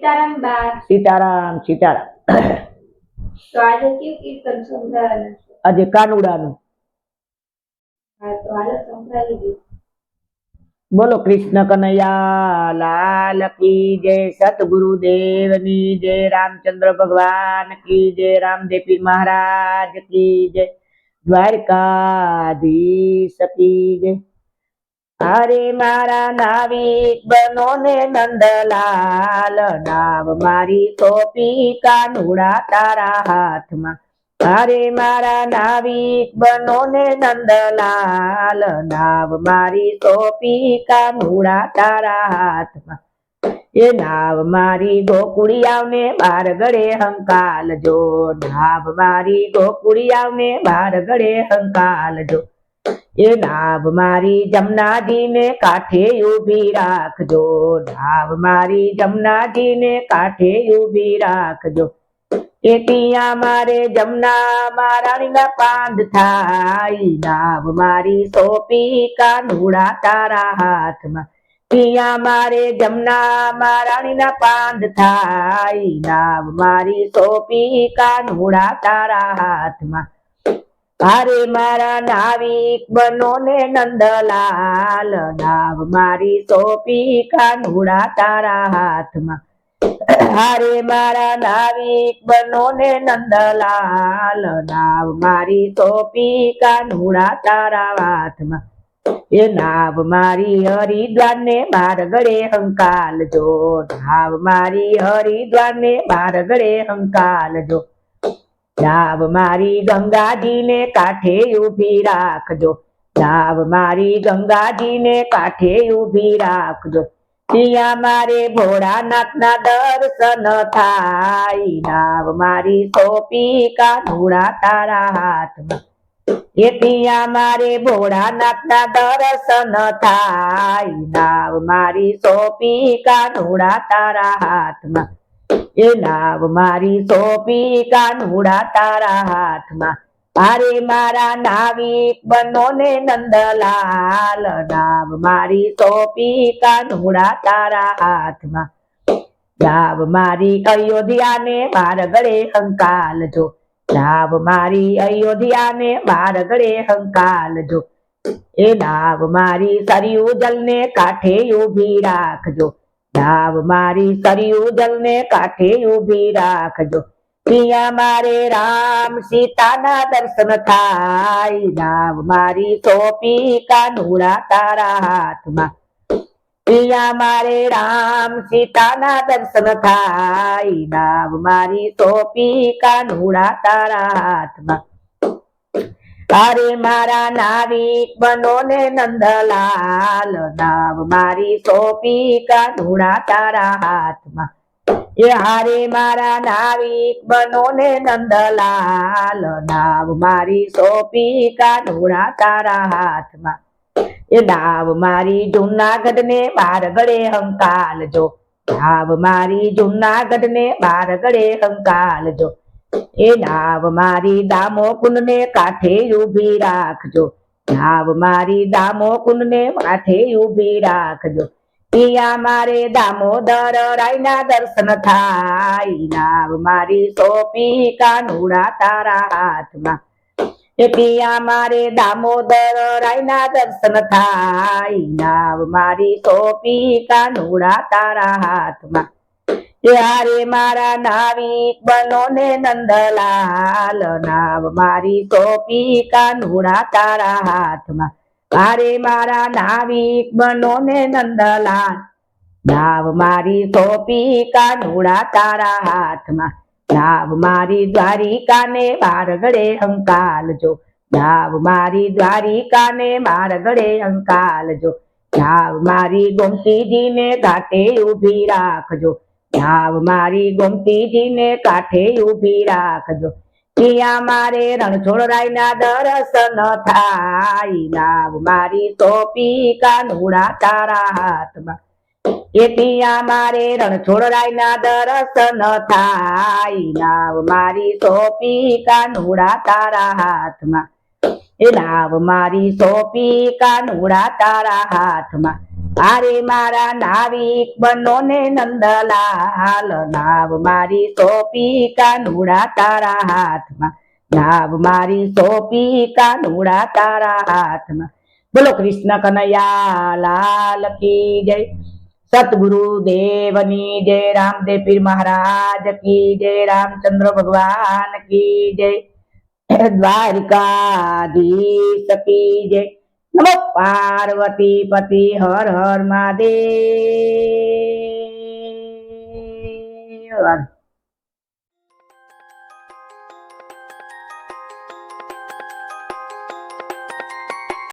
સીતારામ બા. સીતારામ સીતારામ. તો આજે કયું કીર્તન સંભળાવવાનું છે? આજે કાનુડાનું. હા તો હાલો સંભળાવી દે. બોલો કૃષ્ણ કનૈયા લાલ કી જય, સતગુરુદેવની જય, રામચંદ્ર ભગવાન કી જય, રામદેવ મહારાજ કી જય, દ્વારકાધીશ કી જય. અરે મારા નાવિક બનો ને નંદલાલ, નાવ મારી સોંપી કાનુડા તારા હાથમાં. અરે મારા નાવિક બનો ને નંદલાલ, નાવ મારી સોંપી કાનુડા તારા હાથમાં. એ નાવ મારી ગોકુળિયાવને બાર ગળે હંકાલજો, નાવ મારી ગોકુળિયાવને બાર ગળે હંકાલજો. એ નાવ મારી જમનાજીને કાંઠે ઊભી રાખજો, નાવ મારી જમનાજીને કાંઠે ઊભી રાખજો. એ ત્યાં મારે જમના મહારાણીના પાંદ થાય, નાવ મારી સોંપી કાનુડા તારા હાથમાં. ત્યાં મારે જમના મહારાણીના પાંદ થાય, નાવ મારી સોંપી કાનુડા તારા હાથમાં. અરે મારા નાવિક બનો ને નંદલાલ, નાવ મારી સોંપી કાનુડા તારા હાથમાં. અરે મારા નાવિક બનો ને નંદલાલ, નાવ મારી સોંપી કાનુડા તારા હાથમાં. એ નાવ મારી હરિદ્વાર ને બાર ગળે હંકાલજો, નાવ મારી હરિદ્વાર ને બાર ગળે હંકાલજો. નાવ મારી ગંગાજીને કાંઠે ઊભી રાખજો, નાવ મારી ગંગાજીને કાંઠે ઊભી રાખજો. ત્યાં મારે ભોળાનાથના દર્શન થાય, નાવ મારી સોંપી કાનુડા તારા હાથમાં. એ ત્યાં મારે ભોળાનાથના દર્શન થાય, નાવ મારી સોંપી કાનુડા તારા હાથમાં. એ નાવ મારી સોંપી કાનુડા તારા હાથમાં. અરે મારા નાવિક બનો ને નંદલાલ, નાવ મારી સોંપી કાનુડા તારા હાથમાં. નાવ મારી અયોધ્યાને બાર ગળે હંકાલજો, નાવ મારી અયોધ્યાને બાર ગળે હંકાલજો. એ નાવ મારી સરયુ જલને કાંઠે ઊભી રાખજો, નાવ મારી સરયુ જલને કાંઠે ઊભી રાખજો. ત્યાં મારે રામ સીતાના દર્શન થાય, નાવ મારી સોંપી કાનુડા તારા હાથમાં. ત્યાં મારે રામ સીતાના દર્શન થાય, નાવ મારી સોંપી કાનુડા તારા હાથમાં. અરે મારા નાવિક બનો ને નંદલાલ, નાવ મારી સોંપી કાનુડા તારા હાથમાં. એ હારે મારા નાવિક બનો ને નંદલાલ, નાવ મારી સોંપી કાનુડા તારા હાથમાં. એ નાવ મારી જુનાગઢ ને બાર ગળે હંકાલજો, નાવ મારી જુનાગઢ ને બાર ગળે હંકાલજો. એ નાવ મારી દામોકુંડ ને કાંઠે ઊભી રાખજો, નાવ મારી દામોકુંડ ને કાંઠે ઊભી રાખજો. ત્યાં મારે દામોદર રાયના દર્શન થાય, નાવ મારી સોંપી કાનુડા તારા હાથમાં. એ ત્યાં મારે દામોદર રાયના દર્શન થાય, નાવ મારી સોંપી કાનુડા તારા હાથમાં. એ હારે મારા નાવિક બનો ને નંદલાલ, નાવ મારી સોંપી કાનુડા તારા હાથમાં. અરે મારા નાવિક બનો ને નંદલાલ, નાવ મારી સોંપી કાનુડા તારા હાથમાં. નાવ મારી દ્વારિકાને બાર ગળે હંકાલજો, નાવ મારી દ્વારિકાને બાર ગળે હંકાલજો. નાવ મારી ગોમતીજીને ઘાટે ઊભી રાખજો, નાવ મારી ગોમતીજીને કાંઠે ઊભી રાખજો. ત્યાં મારે રણછોડરાયના દર્શન થાય, નાવ મારી સોંપી કાનુડા તારા હાથમાં. એ ત્યાં મારે રણછોડરાયના દર્શન થાય, નાવ મારી સોંપી કાનુડા તારા હાથમાં. એ નાવ મારી સોંપી કાનુડા તારા હાથમાં. અરે મારા નાવિક બનો ને નંદલાલ નાવ મારી સોંપી કાનુડા તારા હાથમાં નાવ મારી સોંપી કાનુડા તારા હાથમાં બોલો કૃષ્ણ કનૈયા લાલ કી જય સતગુરુ દેવની જય રામદેવ પીર મહારાજ કી જય રામચંદ્ર ભગવાન કી જય દ્વારિકાધીશ કી જય નમો પાર્વતી પતિ હર હર મહાદેવ